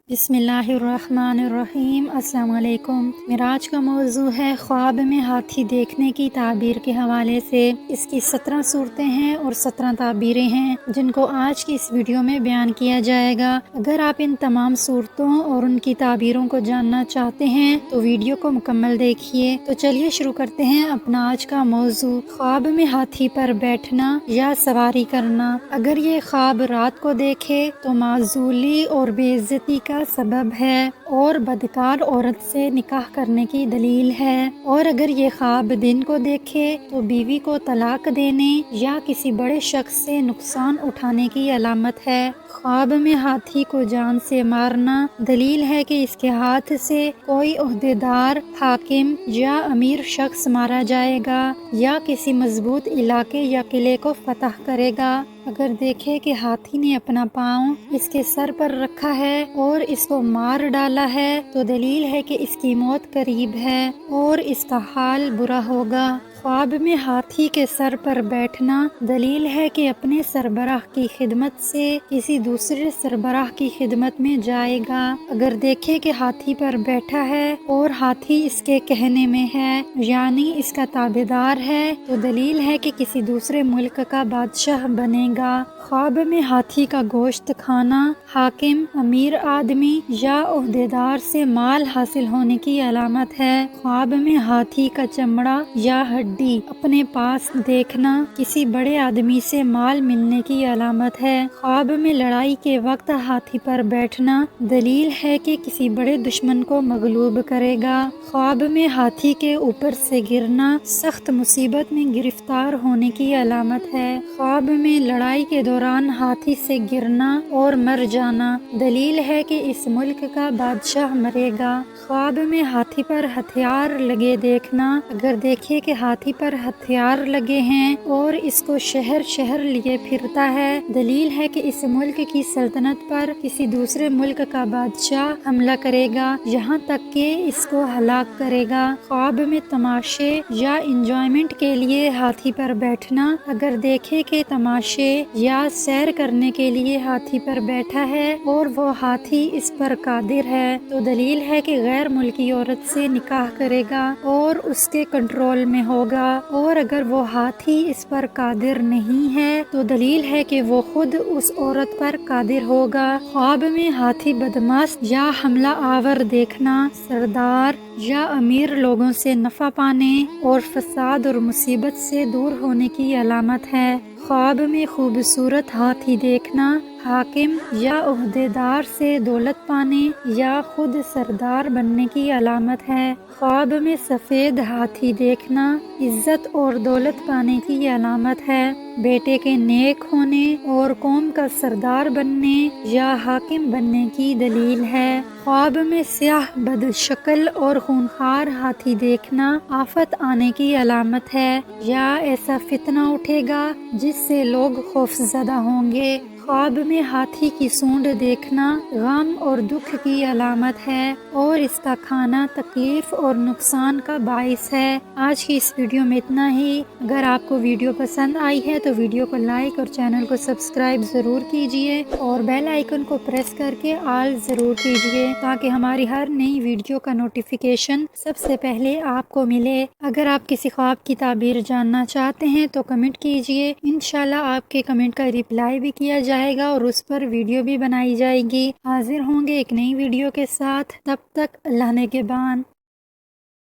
बिस्मिल्लाहिर्रहमानिर्रहीम। अस्सलाम वालेकुम। मेरा आज का मौजू है ख्वाब में हाथी देखने की ताबीर के हवाले से। इसकी 17 सूरतें हैं और 17 ताबीरें हैं जिनको आज की इस वीडियो में बयान किया जाएगा। अगर आप इन तमाम सूरतों और उनकी ताबीरों को जानना चाहते हैं तो वीडियो को मुकम्मल देखिए। तो चलिए शुरू करते हैं अपना आज का मौजू, ख्वाब में हाथी पर बैठना या सवारी करना। अगर ये ख्वाब रात को देखे तो माजूली और बेइज्जती का सबब है और बदकार औरत से निकाह करने की दलील है। और अगर ये ख्वाब दिन को देखे तो बीवी को तलाक देने या किसी बड़े शख्स से नुकसान उठाने की अलामत है। ख्वाब में हाथी को जान से मारना दलील है कि इसके हाथ से कोई ओहदेदार, हाकिम या अमीर शख्स मारा जाएगा या किसी मजबूत इलाके या किले को फतह करेगा। अगर देखे कि हाथी ने अपना पाँव इसके सर पर रखा है और इसको मार डाला है तो दलील है कि इसकी मौत करीब है और इसका हाल बुरा होगा। ख्वाब में हाथी के सर पर बैठना दलील है कि अपने सरबराह की खिदमत से किसी दूसरे सरबराह की खिदमत में जाएगा। अगर देखे कि हाथी पर बैठा है और हाथी इसके कहने में है यानी इसका ताबेदार है तो दलील है कि किसी दूसरे मुल्क का बादशाह बनेगा। ख्वाब में हाथी का गोश्त खाना हाकिम, अमीर आदमी या ओहदेदार से माल हासिल होने की अलामत है। ख्वाब में हाथी का चमड़ा या हड्डी अपने पास देखना किसी बड़े आदमी से माल मिलने की अलामत है। ख्वाब में लड़ाई के वक्त हाथी पर बैठना दलील है कि किसी बड़े दुश्मन को मगलूब करेगा। ख्वाब में हाथी के ऊपर से गिरना सख्त मुसीबत में गिरफ्तार होने की अलामत है। ख्वाब में लड़ाई के दौरान हाथी से गिरना और मर जाना दलील है कि इस मुल्क का बादशाह मरेगा। ख्वाब में हाथी पर हथियार लगे देखना, अगर देखे कि हाथी पर हथियार लगे हैं और इसको शहर शहर लिए फिरता है दलील है कि इस मुल्क की सल्तनत पर किसी दूसरे मुल्क का बादशाह हमला करेगा यहाँ तक कि इसको हलाक करेगा। ख्वाब में तमाशे या इंजॉयमेंट के लिए हाथी पर बैठना, अगर देखे कि तमाशे या सैर करने के लिए हाथी पर बैठा है और वो हाथी इस पर कादिर है तो दलील है कि गैर मुल्की औरत से निकाह करेगा और उसके कंट्रोल में होगा। और अगर वो हाथी इस पर कादिर नहीं है तो दलील है कि वो खुद उस औरत पर कादिर होगा। ख्वाब में हाथी बदमाश या हमला आवर देखना सरदार या अमीर लोगों से नफा पाने और फसाद और मुसीबत से दूर होने की अलामत है। ख्वाब में खूबसूरत हाथी देखना हाकिम या ओहदेदार से दौलत पाने या खुद सरदार बनने की अलामत है। ख्वाब में सफ़ेद हाथी देखना इज्जत और दौलत पाने की अलामत है। बेटे के नेक होने और कौम का सरदार बनने या हाकिम बनने की दलील है। ख्वाब में स्याह बदशक्ल और खूंखार हाथी देखना आफत आने की अलामत है या ऐसा फितना उठेगा जिससे लोग खौफजदा होंगे। ख्वाब में हाथी की सूंड देखना गम और दुख की अलामत है और इसका खाना तकलीफ और नुकसान का बाइस है। आज की इस वीडियो में इतना ही। अगर आपको वीडियो पसंद आई है तो वीडियो को लाइक और चैनल को सब्सक्राइब ज़रूर कीजिए और बेल आइकन को प्रेस करके ऑल ज़रूर कीजिए ताकि हमारी हर नई वीडियो का नोटिफिकेशन सबसे पहले आपको मिले। अगर आप किसी ख्वाब की ताबीर जानना चाहते हैं तो कमेंट कीजिए, इंशाल्लाह आपके कमेंट का रिप्लाई भी किया जाएगा और उस पर वीडियो भी बनाई जाएगी। हाजिर होंगे एक नई वीडियो के साथ, तब तक अल्लाह ने के बान।